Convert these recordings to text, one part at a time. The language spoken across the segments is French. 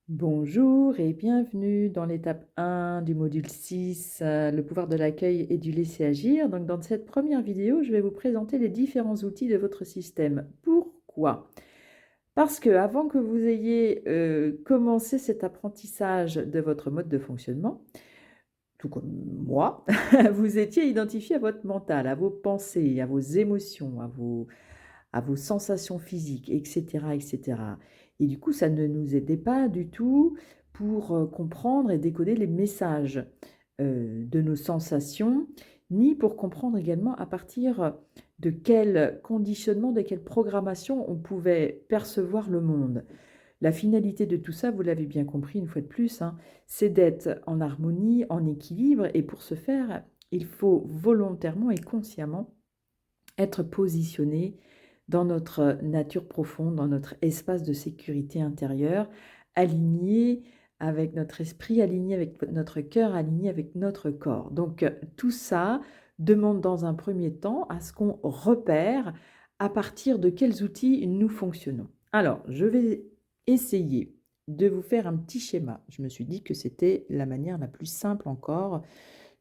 Bonjour et bienvenue dans l'étape 1 du module 6, le pouvoir de l'accueil et du laisser agir. Donc, dans cette première vidéo, je vais vous présenter les différents outils de votre système. Pourquoi? Parce que avant que vous ayez commencé cet apprentissage de votre mode de fonctionnement, tout comme moi, vous étiez identifié à votre mental, à vos pensées, à vos émotions, à vos sensations physiques, etc., etc. Et du coup, ça ne nous aidait pas du tout pour comprendre et décoder les messages de nos sensations, ni pour comprendre également à partir de quel conditionnement, de quelle programmation on pouvait percevoir le monde. La finalité de tout ça, vous l'avez bien compris une fois de plus, hein, c'est d'être en harmonie, en équilibre, et pour ce faire, il faut volontairement et consciemment être positionné dans notre nature profonde, dans notre espace de sécurité intérieure, aligné avec notre esprit, aligné avec notre cœur, aligné avec notre corps. Donc tout ça demande dans un premier temps à ce qu'on repère à partir de quels outils nous fonctionnons. Alors, je vais essayer de vous faire un petit schéma. Je me suis dit que c'était la manière la plus simple encore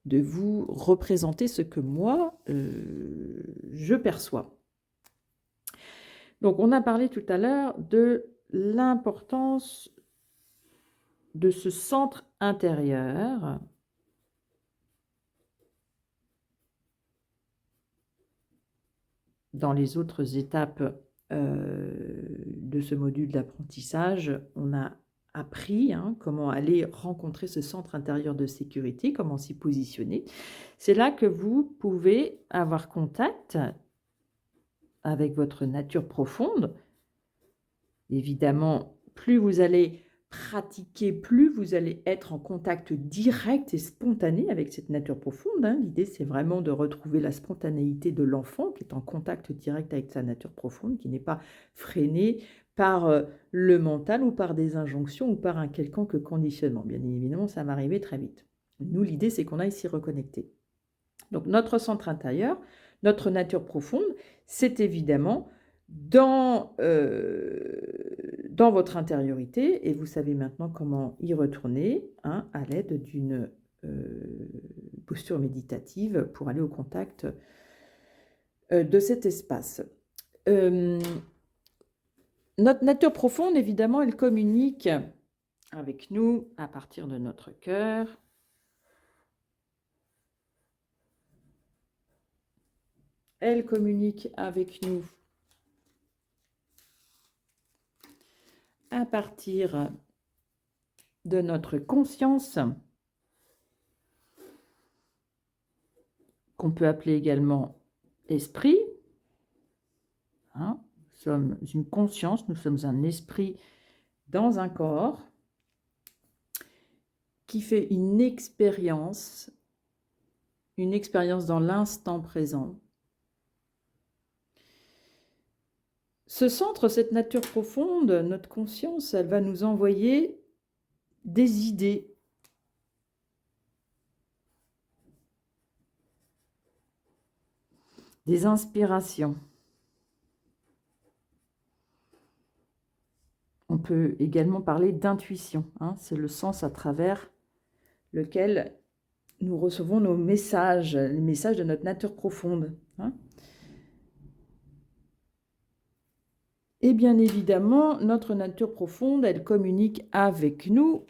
de vous représenter ce que moi, je perçois. Donc, on a parlé tout à l'heure de l'importance de ce centre intérieur. Dans les autres étapes de ce module d'apprentissage, on a appris comment aller rencontrer ce centre intérieur de sécurité, comment s'y positionner. C'est là que vous pouvez avoir contact avec votre nature profonde. Évidemment, plus vous allez pratiquer, plus vous allez être en contact direct et spontané avec cette nature profonde. L'idée, c'est vraiment de retrouver la spontanéité de l'enfant qui est en contact direct avec sa nature profonde, qui n'est pas freiné par le mental ou par des injonctions ou par un quelconque conditionnement. Bien évidemment, ça m'arrivait très vite. Nous, l'idée, c'est qu'on aille s'y reconnecter. Donc, notre centre intérieur, notre nature profonde, c'est évidemment dans votre intériorité, et vous savez maintenant comment y retourner à l'aide d'une posture méditative pour aller au contact de cet espace. Notre nature profonde, évidemment, elle communique avec nous à partir de notre cœur. Elle communique avec nous à partir de notre conscience, qu'on peut appeler également esprit. Nous sommes une conscience, nous sommes un esprit dans un corps qui fait une expérience dans l'instant présent. Ce centre, cette nature profonde, notre conscience, elle va nous envoyer des idées. Des inspirations. On peut également parler d'intuition. C'est le sens à travers lequel nous recevons nos messages, les messages de notre nature profonde. Et bien évidemment, notre nature profonde, elle communique avec nous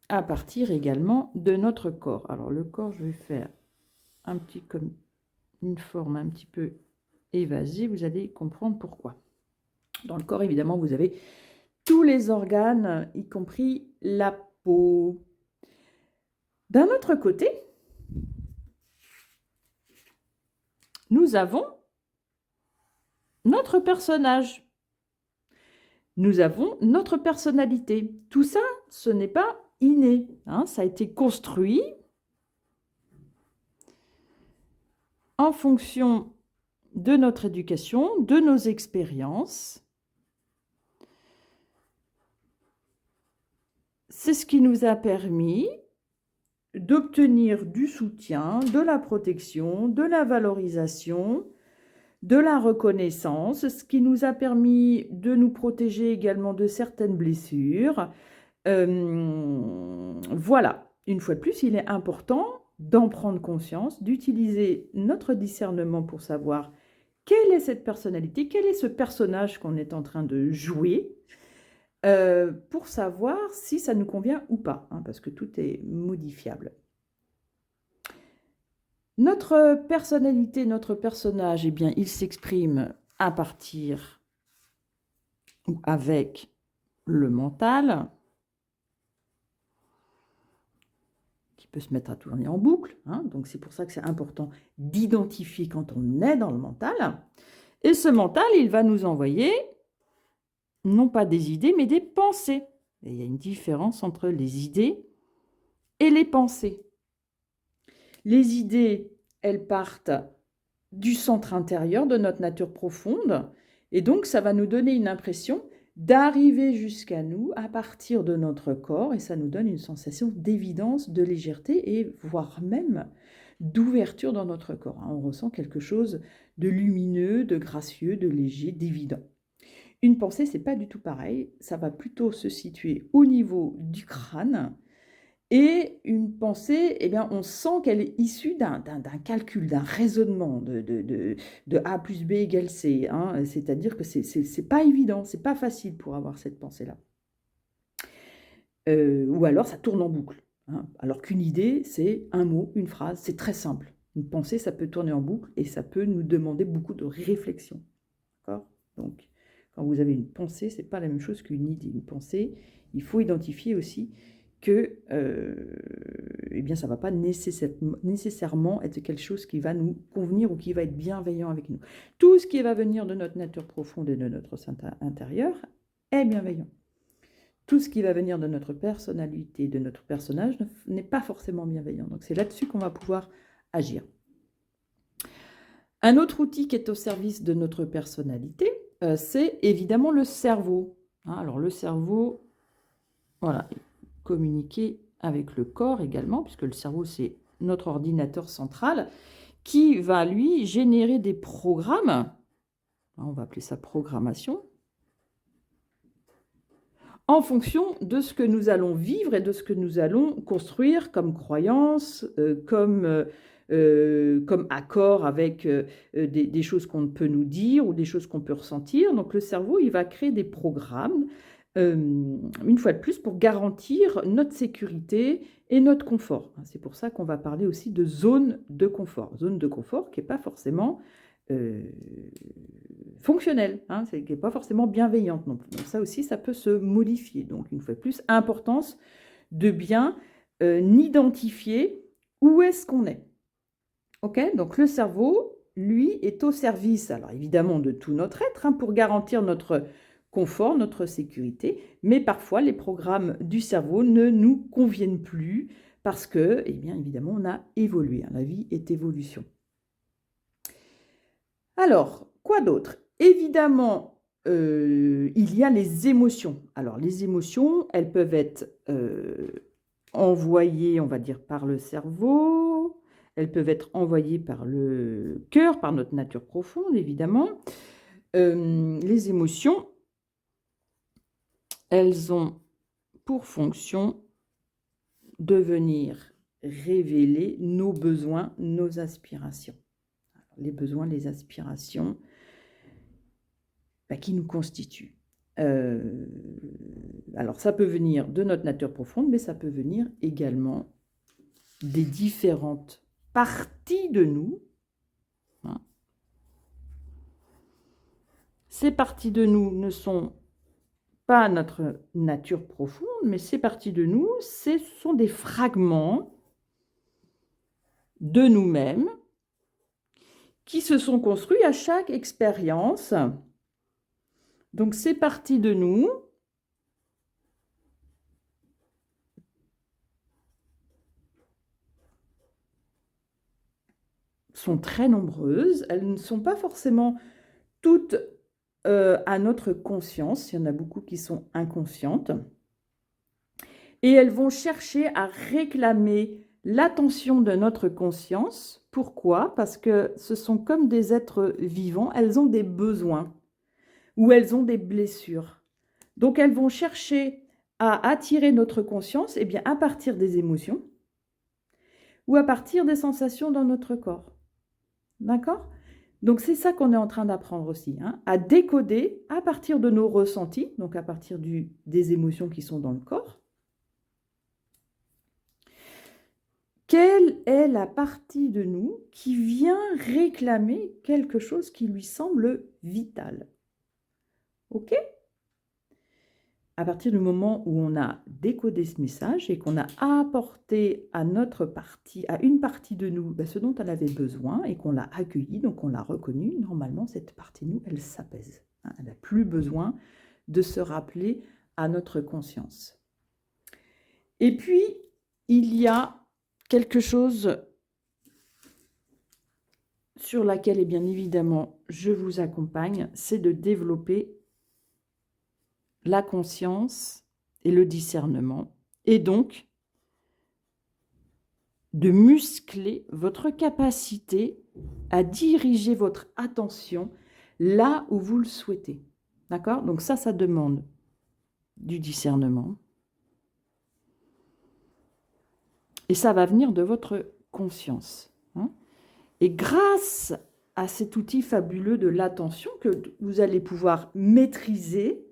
à partir également de notre corps. Alors le corps, je vais faire comme une forme un petit peu évasée, vous allez comprendre pourquoi. Dans le corps, évidemment, vous avez tous les organes, y compris la peau. D'un autre côté, nous avons notre personnage. Nous avons notre personnalité. Tout ça, ce n'est pas inné. Ça a été construit en fonction de notre éducation, de nos expériences. C'est ce qui nous a permis d'obtenir du soutien, de la protection, de la valorisation, de la reconnaissance, ce qui nous a permis de nous protéger également de certaines blessures. Voilà, une fois de plus, il est important d'en prendre conscience, d'utiliser notre discernement pour savoir quelle est cette personnalité, quel est ce personnage qu'on est en train de jouer, pour savoir si ça nous convient ou pas, hein, parce que tout est modifiable. Notre personnalité, notre personnage, eh bien, il s'exprime à partir ou avec le mental, qui peut se mettre à tourner en boucle, hein, donc c'est pour ça que c'est important d'identifier quand on est dans le mental. Et ce mental, il va nous envoyer, non pas des idées, mais des pensées. Et il y a une différence entre les idées et les pensées. Les idées, elles partent du centre intérieur de notre nature profonde, et donc ça va nous donner une impression d'arriver jusqu'à nous à partir de notre corps, et ça nous donne une sensation d'évidence, de légèreté, et voire même d'ouverture dans notre corps. On ressent quelque chose de lumineux, de gracieux, de léger, d'évident. Une pensée, c'est pas du tout pareil, ça va plutôt se situer au niveau du crâne, et une pensée, eh bien, on sent qu'elle est issue d'un calcul, d'un raisonnement de A plus B égale C, hein, c'est-à-dire que c'est pas évident, c'est pas facile pour avoir cette pensée-là. Ou alors ça tourne en boucle, hein, alors qu'une idée, c'est un mot, une phrase, c'est très simple. Une pensée, ça peut tourner en boucle et ça peut nous demander beaucoup de réflexion. D'accord ? Donc, quand vous avez une pensée, c'est pas la même chose qu'une idée. Une pensée, il faut identifier aussi que eh bien, ça ne va pas nécessairement être quelque chose qui va nous convenir ou qui va être bienveillant avec nous. Tout ce qui va venir de notre nature profonde et de notre centre intérieur est bienveillant. Tout ce qui va venir de notre personnalité, de notre personnage, n'est pas forcément bienveillant. Donc c'est là-dessus qu'on va pouvoir agir. Un autre outil qui est au service de notre personnalité, c'est évidemment le cerveau. Alors le cerveau, voilà, communiquer avec le corps également, puisque le cerveau, c'est notre ordinateur central, qui va, lui, générer des programmes, on va appeler ça programmation, en fonction de ce que nous allons vivre et de ce que nous allons construire comme croyance, comme accord avec des choses qu'on peut nous dire ou des choses qu'on peut ressentir. Donc le cerveau, il va créer des programmes, une fois de plus, pour garantir notre sécurité et notre confort. C'est pour ça qu'on va parler aussi de zone de confort. Zone de confort qui n'est pas forcément fonctionnelle, hein, qui n'est pas forcément bienveillante non plus. Donc ça aussi, ça peut se modifier. Donc une fois de plus, importance de bien identifier où est-ce qu'on est. Ok, donc le cerveau, lui, est au service, alors évidemment, de tout notre être, hein, pour garantir notre confort, notre sécurité, mais parfois les programmes du cerveau ne nous conviennent plus parce que, eh bien, évidemment, on a évolué. La vie est évolution. Alors, quoi d'autre? Évidemment, il y a les émotions. Alors, les émotions, elles peuvent être envoyées, on va dire, par le cerveau, elles peuvent être envoyées par le cœur, par notre nature profonde, évidemment. Les émotions, elles ont pour fonction de venir révéler nos besoins, nos aspirations. Les besoins, les aspirations qui nous constituent. Alors ça peut venir de notre nature profonde, mais ça peut venir également des différentes parties de nous. Hein. Ces parties de nous ne sont pas notre nature profonde, mais ces parties de nous, ce sont des fragments de nous-mêmes qui se sont construits à chaque expérience. Donc ces parties de nous sont très nombreuses, elles ne sont pas forcément toutes à notre conscience, il y en a beaucoup qui sont inconscientes, et elles vont chercher à réclamer l'attention de notre conscience Pourquoi? Parce que ce sont comme des êtres vivants, elles ont des besoins ou elles ont des blessures. Donc, elles vont chercher à attirer notre conscience, eh bien, à partir des émotions ou à partir des sensations dans notre corps. D'accord? Donc, c'est ça qu'on est en train d'apprendre aussi, hein, à décoder à partir de nos ressentis, donc à partir des émotions qui sont dans le corps. Quelle est la partie de nous qui vient réclamer quelque chose qui lui semble vital? OK? À partir du moment où on a décodé ce message et qu'on a apporté à notre partie, à une partie de nous, ce dont elle avait besoin et qu'on l'a accueilli, donc on l'a reconnu, normalement, cette partie de nous, elle s'apaise. Hein, elle n'a plus besoin de se rappeler à notre conscience. Et puis, il y a quelque chose sur laquelle, et bien évidemment, je vous accompagne, c'est de développer la conscience et le discernement, et donc de muscler votre capacité à diriger votre attention là où vous le souhaitez. D'accord? Donc ça demande du discernement. Et ça va venir de votre conscience. Hein? Et grâce à cet outil fabuleux de l'attention que vous allez pouvoir maîtriser,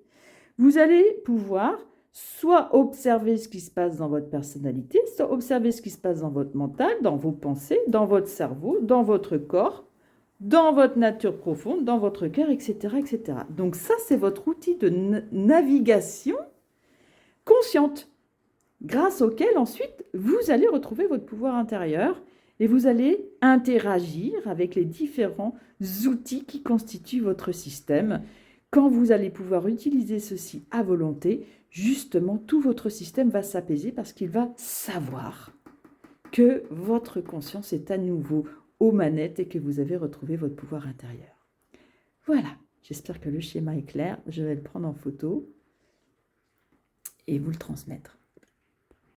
vous allez pouvoir soit observer ce qui se passe dans votre personnalité, soit observer ce qui se passe dans votre mental, dans vos pensées, dans votre cerveau, dans votre corps, dans votre nature profonde, dans votre cœur, etc., etc. Donc ça, c'est votre outil de navigation consciente, grâce auquel ensuite, vous allez retrouver votre pouvoir intérieur et vous allez interagir avec les différents outils qui constituent votre système. Quand vous allez pouvoir utiliser ceci à volonté, justement, tout votre système va s'apaiser parce qu'il va savoir que votre conscience est à nouveau aux manettes et que vous avez retrouvé votre pouvoir intérieur. Voilà, j'espère que le schéma est clair. Je vais le prendre en photo et vous le transmettre.